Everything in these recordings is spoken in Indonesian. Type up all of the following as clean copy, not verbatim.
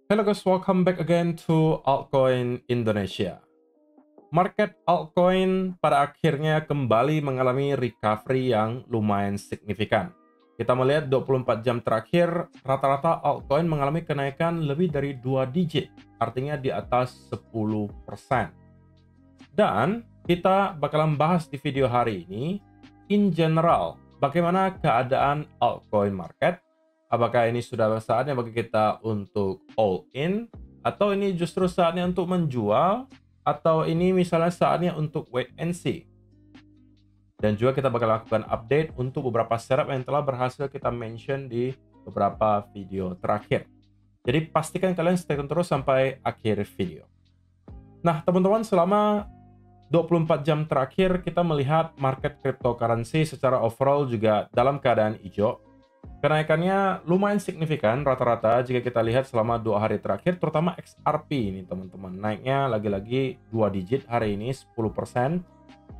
Hello guys, welcome back again to Altcoin Indonesia. Market altcoin pada akhirnya kembali mengalami recovery yang lumayan signifikan. Kita melihat 24 jam terakhir, rata-rata altcoin mengalami kenaikan lebih dari 2 digit, artinya di atas 10%. Dan kita bakalan bahas di video hari ini, in general, bagaimana keadaan altcoin market. Apakah ini sudah saatnya bagi kita untuk all in, atau ini justru saatnya untuk menjual, atau ini misalnya saatnya untuk wait and see. Dan juga kita bakal lakukan update untuk beberapa setup yang telah berhasil kita mention di beberapa video terakhir. Jadi pastikan kalian stay tune terus sampai akhir video. Nah teman-teman, selama 24 jam terakhir kita melihat market cryptocurrency secara overall juga dalam keadaan hijau. Kenaikannya lumayan signifikan rata-rata jika kita lihat selama 2 hari terakhir, terutama XRP ini teman-teman. Naiknya lagi-lagi 2 digit hari ini, 10%.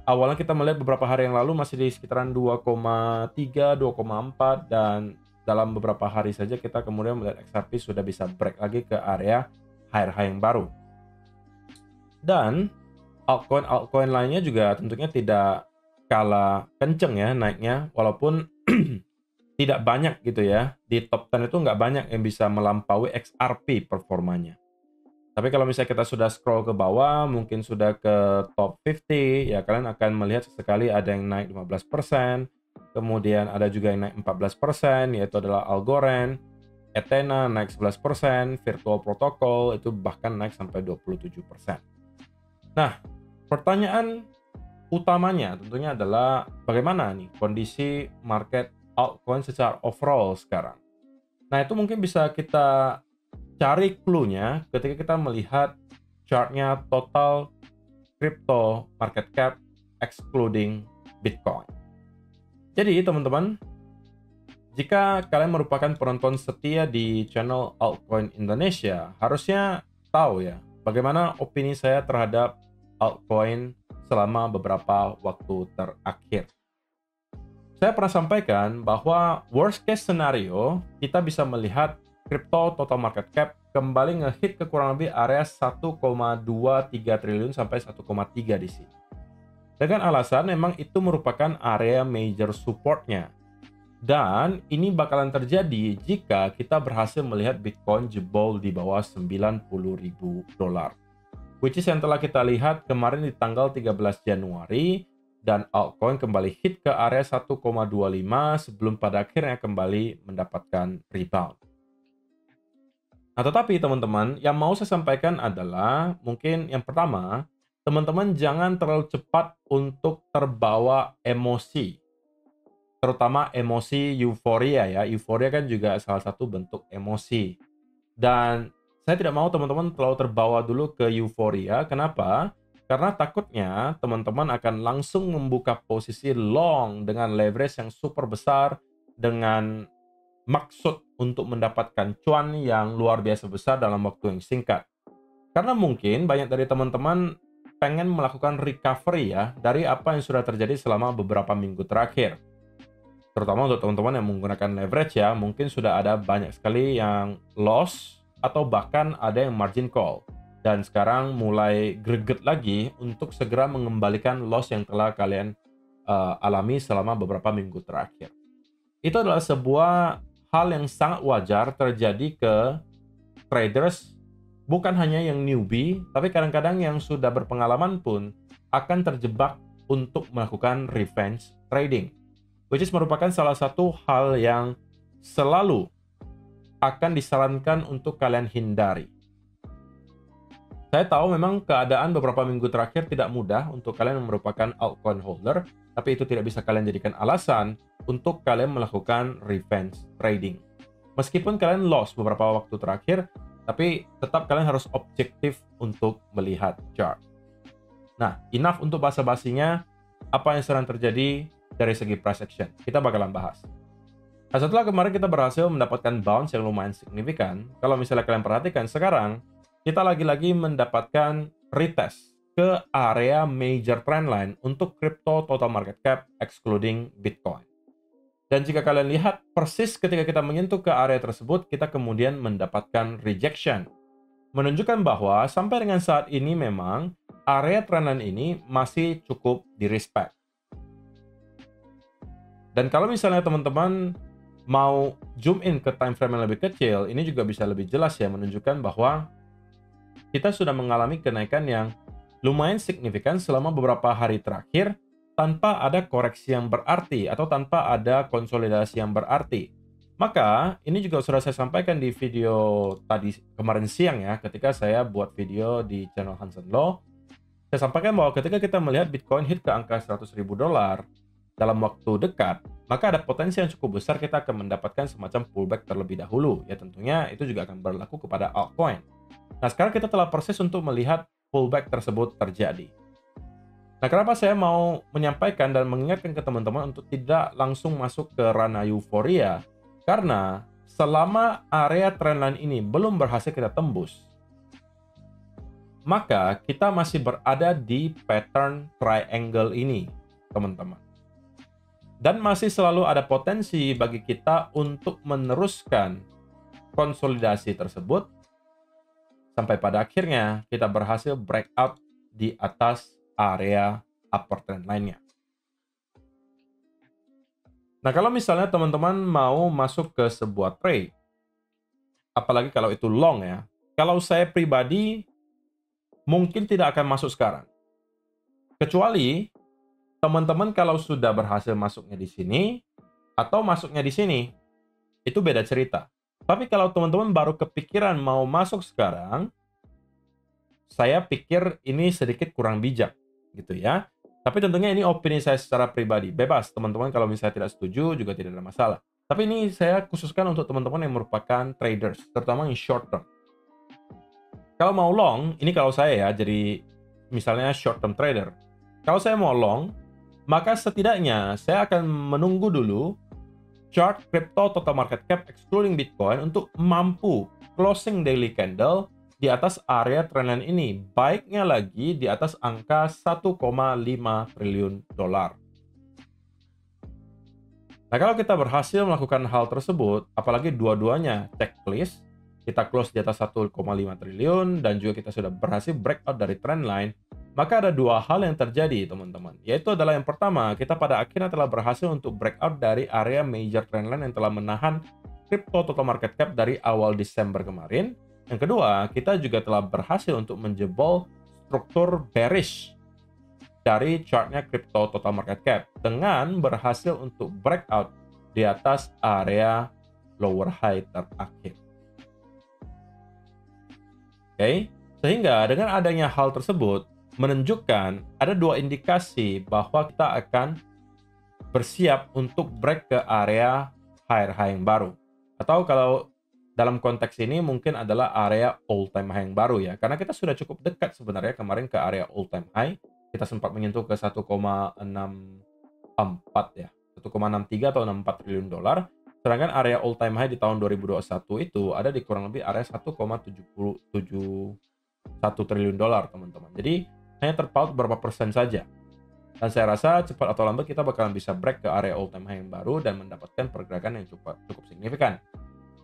Awalnya kita melihat beberapa hari yang lalu masih di sekitaran 2,3, 2,4, dan dalam beberapa hari saja kita kemudian melihat XRP sudah bisa break lagi ke area higher high yang baru. Dan altcoin lainnya juga tentunya tidak kalah kenceng ya naiknya, walaupun tidak banyak gitu ya. Di top 10 itu nggak banyak yang bisa melampaui XRP performanya. Tapi kalau misalnya kita sudah scroll ke bawah, mungkin sudah ke top 50, ya kalian akan melihat sesekali ada yang naik 15%, kemudian ada juga yang naik 14%, yaitu adalah Algorand, Ethena naik 11%, Virtual Protocol itu bahkan naik sampai 27%. Nah, pertanyaan utamanya tentunya adalah bagaimana nih kondisi market altcoin secara overall sekarang. Nah, itu mungkin bisa kita cari clue-nya ketika kita melihat chart-nya total crypto market cap excluding Bitcoin. Jadi, teman-teman, jika kalian merupakan penonton setia di channel Altcoin Indonesia, harusnya tahu ya bagaimana opini saya terhadap altcoin selama beberapa waktu terakhir. Saya pernah sampaikan bahwa worst case scenario kita bisa melihat crypto total market cap kembali ngehit ke kurang lebih area 1,23 triliun sampai 1,3 di sini. Dengan alasan memang itu merupakan area major supportnya. Dan ini bakalan terjadi jika kita berhasil melihat Bitcoin jebol di bawah 90.000 dolar. Which is yang telah kita lihat kemarin di tanggal 13 Januari. Dan altcoin kembali hit ke area 1,25 sebelum pada akhirnya kembali mendapatkan rebound. Nah, tetapi teman-teman, yang mau saya sampaikan adalah mungkin yang pertama, teman-teman jangan terlalu cepat untuk terbawa emosi. Terutama emosi euforia ya. Euforia kan juga salah satu bentuk emosi. Dan saya tidak mau teman-teman terlalu terbawa dulu ke euforia. Kenapa? Karena takutnya teman-teman akan langsung membuka posisi long dengan leverage yang super besar dengan maksud untuk mendapatkan cuan yang luar biasa besar dalam waktu yang singkat. Karena mungkin banyak dari teman-teman pengen melakukan recovery ya dari apa yang sudah terjadi selama beberapa minggu terakhir. Terutama untuk teman-teman yang menggunakan leverage ya, mungkin sudah ada banyak sekali yang loss atau bahkan ada yang margin call. Dan sekarang mulai greget lagi untuk segera mengembalikan loss yang telah kalian alami selama beberapa minggu terakhir. Itu adalah sebuah hal yang sangat wajar terjadi ke traders, bukan hanya yang newbie, tapi kadang-kadang yang sudah berpengalaman pun akan terjebak untuk melakukan revenge trading. Which is merupakan salah satu hal yang selalu akan disarankan untuk kalian hindari. Saya tahu memang keadaan beberapa minggu terakhir tidak mudah untuk kalian yang merupakan altcoin holder, tapi itu tidak bisa kalian jadikan alasan untuk kalian melakukan revenge trading. Meskipun kalian loss beberapa waktu terakhir, tapi tetap kalian harus objektif untuk melihat chart. Nah, enough untuk basa-basinya. Apa yang sedang terjadi dari segi price action? Kita bakalan bahas. Nah, setelah kemarin kita berhasil mendapatkan bounce yang lumayan signifikan, kalau misalnya kalian perhatikan sekarang, kita lagi-lagi mendapatkan retest ke area major trendline untuk crypto total market cap excluding Bitcoin. Dan jika kalian lihat persis ketika kita menyentuh ke area tersebut, kita kemudian mendapatkan rejection menunjukkan bahwa sampai dengan saat ini memang area trendline ini masih cukup di-respect. Dan kalau misalnya teman-teman mau zoom in ke time frame yang lebih kecil, ini juga bisa lebih jelas ya, menunjukkan bahwa kita sudah mengalami kenaikan yang lumayan signifikan selama beberapa hari terakhir tanpa ada koreksi yang berarti atau tanpa ada konsolidasi yang berarti. Maka, ini juga sudah saya sampaikan di video tadi kemarin siang ya, ketika saya buat video di channel Hansen Law. Saya sampaikan bahwa ketika kita melihat Bitcoin hit ke angka $100.000 dalam waktu dekat, maka ada potensi yang cukup besar kita akan mendapatkan semacam pullback terlebih dahulu. Ya tentunya itu juga akan berlaku kepada altcoin. Nah, sekarang kita telah proses untuk melihat pullback tersebut terjadi. Nah, kenapa saya mau menyampaikan dan mengingatkan ke teman-teman untuk tidak langsung masuk ke ranah euforia? Karena selama area trendline ini belum berhasil kita tembus, maka kita masih berada di pattern triangle ini, teman-teman. Dan masih selalu ada potensi bagi kita untuk meneruskan konsolidasi tersebut sampai pada akhirnya kita berhasil breakout di atas area upper trend line-nya. Nah, kalau misalnya teman-teman mau masuk ke sebuah trade, apalagi kalau itu long ya, kalau saya pribadi mungkin tidak akan masuk sekarang. Kecuali teman-teman kalau sudah berhasil masuknya di sini atau masuknya di sini, itu beda cerita. Tapi kalau teman-teman baru kepikiran mau masuk sekarang, saya pikir ini sedikit kurang bijak gitu ya. Tapi tentunya ini opini saya secara pribadi. Bebas teman-teman kalau misalnya tidak setuju juga tidak ada masalah. Tapi ini saya khususkan untuk teman-teman yang merupakan traders, terutama yang short term. Kalau mau long, ini kalau saya ya, jadi misalnya short term trader. Kalau saya mau long, maka setidaknya saya akan menunggu dulu chart crypto total market cap excluding Bitcoin untuk mampu closing daily candle di atas area trendline ini. Baiknya lagi di atas angka 1,5 triliun dolar. Nah, kalau kita berhasil melakukan hal tersebut, apalagi dua-duanya checklist, kita close di atas 1,5 triliun, dan juga kita sudah berhasil breakout dari trendline, maka ada dua hal yang terjadi, teman-teman. Yaitu adalah yang pertama, kita pada akhirnya telah berhasil untuk breakout dari area major trendline yang telah menahan crypto total market cap dari awal Desember kemarin. Yang kedua, kita juga telah berhasil untuk menjebol struktur bearish dari chartnya crypto total market cap dengan berhasil untuk breakout di atas area lower high terakhir. Oke, sehingga dengan adanya hal tersebut menunjukkan ada dua indikasi bahwa kita akan bersiap untuk break ke area higher high yang baru. Atau kalau dalam konteks ini mungkin adalah area all time high yang baru ya. Karena kita sudah cukup dekat sebenarnya kemarin ke area all time high. Kita sempat menyentuh ke 1,64 ya. 1,63 atau 64 triliun dolar. Sedangkan area all time high di tahun 2021 itu ada di kurang lebih area 1,71 triliun dolar, teman-teman. Jadi hanya terpaut berapa persen saja. Dan saya rasa cepat atau lambat kita bakalan bisa break ke area all time high yang baru dan mendapatkan pergerakan yang cukup signifikan.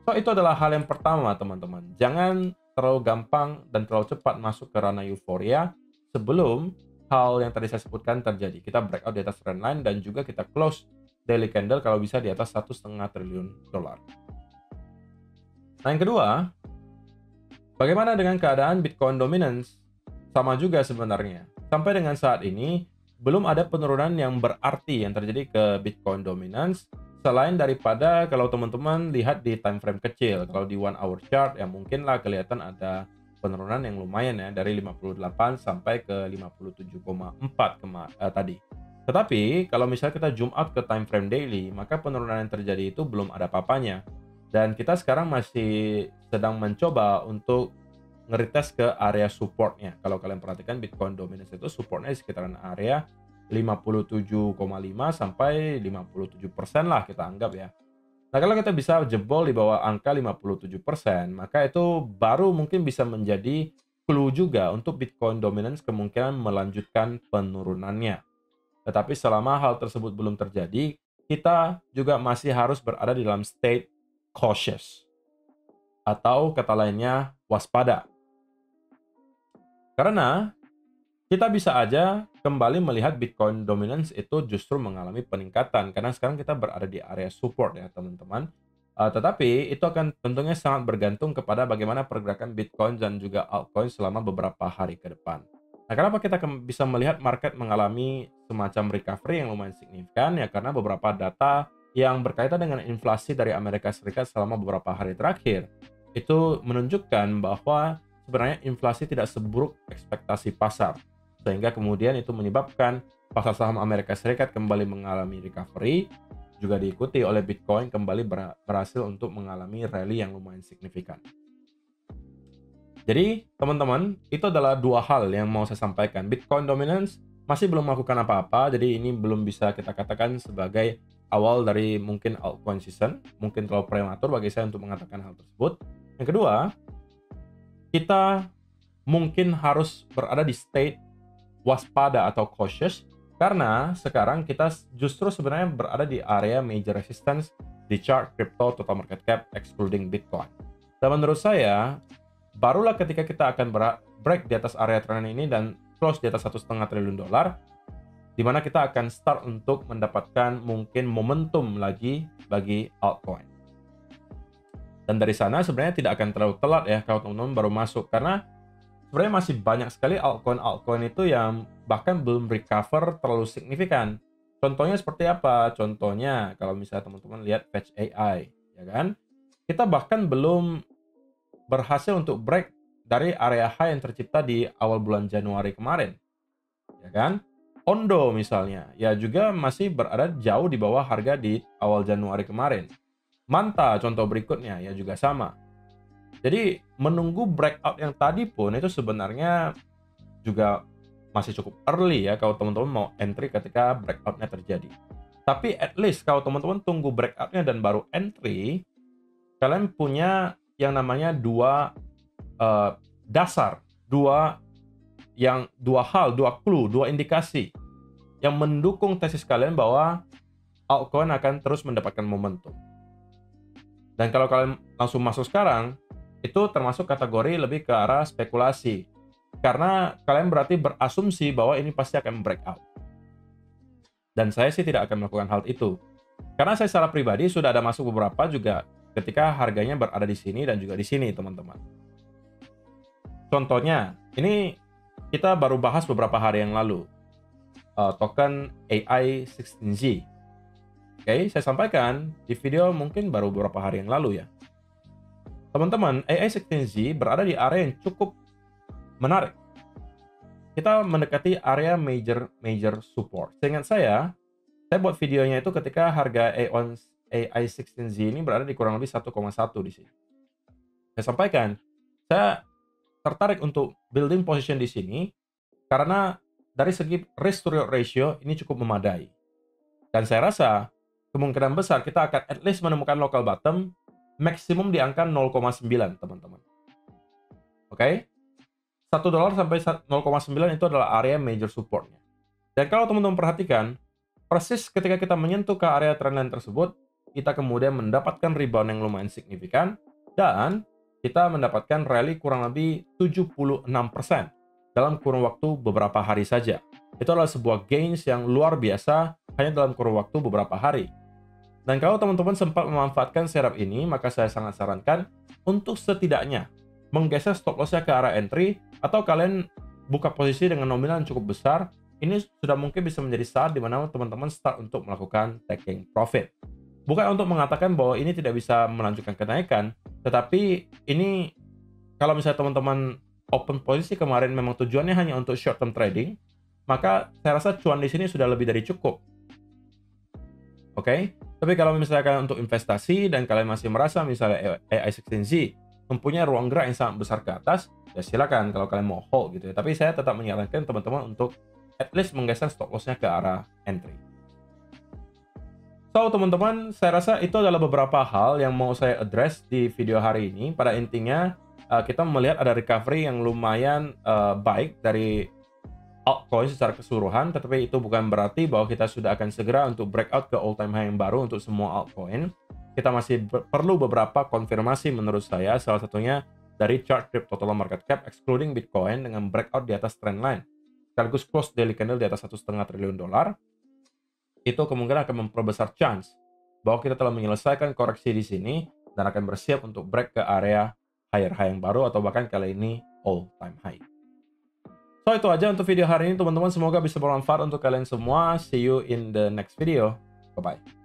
So, itu adalah hal yang pertama, teman-teman. Jangan terlalu gampang dan terlalu cepat masuk ke ranah euforia sebelum hal yang tadi saya sebutkan terjadi. Kita breakout di atas trendline dan juga kita close daily candle kalau bisa di atas 1,5 triliun dolar. Nah, yang kedua, bagaimana dengan keadaan Bitcoin dominance? Sama juga sebenarnya. Sampai dengan saat ini, belum ada penurunan yang berarti yang terjadi ke Bitcoin dominance selain daripada kalau teman-teman lihat di time frame kecil. Kalau di 1 hour chart ya mungkinlah kelihatan ada penurunan yang lumayan ya dari 58 sampai ke 57,4 tadi. Tetapi kalau misalnya kita zoom out ke time frame daily, maka penurunan yang terjadi itu belum ada apa-apanya. Dan kita sekarang masih sedang mencoba untuk nge-retest ke area supportnya. Kalau kalian perhatikan Bitcoin dominance itu supportnya di sekitaran area 57,5 sampai 57% lah kita anggap ya. Nah, kalau kita bisa jebol di bawah angka 57%, maka itu baru mungkin bisa menjadi clue juga untuk Bitcoin dominance kemungkinan melanjutkan penurunannya. Tetapi selama hal tersebut belum terjadi, kita juga masih harus berada di dalam state cautious. Atau kata lainnya, waspada. Karena kita bisa aja kembali melihat Bitcoin dominance itu justru mengalami peningkatan karena sekarang kita berada di area support ya teman-teman. Tetapi itu akan tentunya sangat bergantung kepada bagaimana pergerakan Bitcoin dan juga altcoin selama beberapa hari ke depan. Nah, kenapa kita bisa melihat market mengalami semacam recovery yang lumayan signifikan ya karena beberapa data yang berkaitan dengan inflasi dari Amerika Serikat selama beberapa hari terakhir itu menunjukkan bahwa sebenarnya inflasi tidak seburuk ekspektasi pasar, sehingga kemudian itu menyebabkan pasar saham Amerika Serikat kembali mengalami recovery, juga diikuti oleh Bitcoin kembali berhasil untuk mengalami rally yang lumayan signifikan. Jadi, teman-teman, itu adalah dua hal yang mau saya sampaikan. Bitcoin dominance masih belum melakukan apa-apa, jadi ini belum bisa kita katakan sebagai awal dari mungkin altcoin season. Mungkin terlalu prematur bagi saya untuk mengatakan hal tersebut. Yang kedua, kita mungkin harus berada di state waspada atau cautious karena sekarang kita justru sebenarnya berada di area major resistance di chart crypto total market cap excluding Bitcoin. Dan menurut saya, barulah ketika kita akan break di atas area trend ini dan close di atas 1,5 triliun dolar, di mana kita akan start untuk mendapatkan mungkin momentum lagi bagi altcoin. Dan dari sana sebenarnya tidak akan terlalu telat ya kalau teman-teman baru masuk, karena sebenarnya masih banyak sekali altcoin itu yang bahkan belum recover terlalu signifikan. Contohnya seperti apa? Contohnya kalau misalnya teman-teman lihat Fetch AI, ya kan? Kita bahkan belum berhasil untuk break dari area high yang tercipta di awal bulan Januari kemarin, ya kan? Ondo misalnya, ya juga masih berada jauh di bawah harga di awal Januari kemarin. Manta contoh berikutnya ya juga sama. Jadi menunggu breakout yang tadi pun itu sebenarnya juga masih cukup early ya kalau teman-teman mau entry ketika breakoutnya terjadi. Tapi at least kalau teman-teman tunggu breakoutnya dan baru entry, kalian punya yang namanya dua dasar, dua clue, dua indikasi yang mendukung tesis kalian bahwa altcoin akan terus mendapatkan momentum. Dan kalau kalian langsung masuk sekarang, itu termasuk kategori lebih ke arah spekulasi. Karena kalian berarti berasumsi bahwa ini pasti akan breakout. Dan saya sih tidak akan melakukan hal itu. Karena saya secara pribadi sudah ada masuk beberapa juga ketika harganya berada di sini dan juga di sini, teman-teman. Contohnya, ini kita baru bahas beberapa hari yang lalu. Token AI16Z. Oke, saya sampaikan di video mungkin baru beberapa hari yang lalu ya. Teman-teman, AI16Z berada di area yang cukup menarik. Kita mendekati area major support. Seingat saya buat videonya itu ketika harga AI16Z ini berada di kurang lebih 1,1 di sini. Saya sampaikan, saya tertarik untuk building position di sini karena dari segi risk to reward ratio ini cukup memadai. Dan saya rasa kemungkinan besar kita akan at least menemukan local bottom maksimum di angka 0,9 teman-teman. Oke? $1 sampai 0,9 itu adalah area major supportnya. Dan kalau teman-teman perhatikan, persis ketika kita menyentuh ke area trendline tersebut, kita kemudian mendapatkan rebound yang lumayan signifikan dan kita mendapatkan rally kurang lebih 76% dalam kurun waktu beberapa hari saja. Itu adalah sebuah gains yang luar biasa hanya dalam kurun waktu beberapa hari. Dan kalau teman-teman sempat memanfaatkan setup ini, maka saya sangat sarankan untuk setidaknya menggeser stop loss-nya ke arah entry, atau kalian buka posisi dengan nominal yang cukup besar. Ini sudah mungkin bisa menjadi saat di mana teman-teman start untuk melakukan taking profit. Bukan untuk mengatakan bahwa ini tidak bisa melanjutkan kenaikan, tetapi ini kalau misalnya teman-teman open posisi kemarin memang tujuannya hanya untuk short term trading, maka saya rasa cuan di sini sudah lebih dari cukup. Oke? Tapi kalau misalkan untuk investasi dan kalian masih merasa misalnya AI16Z mempunyai ruang gerak yang sangat besar ke atas, ya silakan kalau kalian mau hold gitu ya. Tapi saya tetap menyarankan teman-teman untuk at least menggeser stop loss-nya ke arah entry. So teman-teman, saya rasa itu adalah beberapa hal yang mau saya address di video hari ini. Pada intinya kita melihat ada recovery yang lumayan baik dari altcoin secara keseluruhan, tetapi itu bukan berarti bahwa kita sudah akan segera untuk breakout ke all time high yang baru untuk semua altcoin. Kita masih perlu beberapa konfirmasi menurut saya, salah satunya dari chart crypto total market cap excluding Bitcoin dengan breakout di atas trend line sekaligus close daily candle di atas $1,5 triliun, itu kemungkinan akan memperbesar chance bahwa kita telah menyelesaikan koreksi di sini dan akan bersiap untuk break ke area higher high yang baru atau bahkan kali ini all time high. So itu aja untuk video hari ini teman-teman, semoga bisa bermanfaat untuk kalian semua. See you in the next video. Bye bye.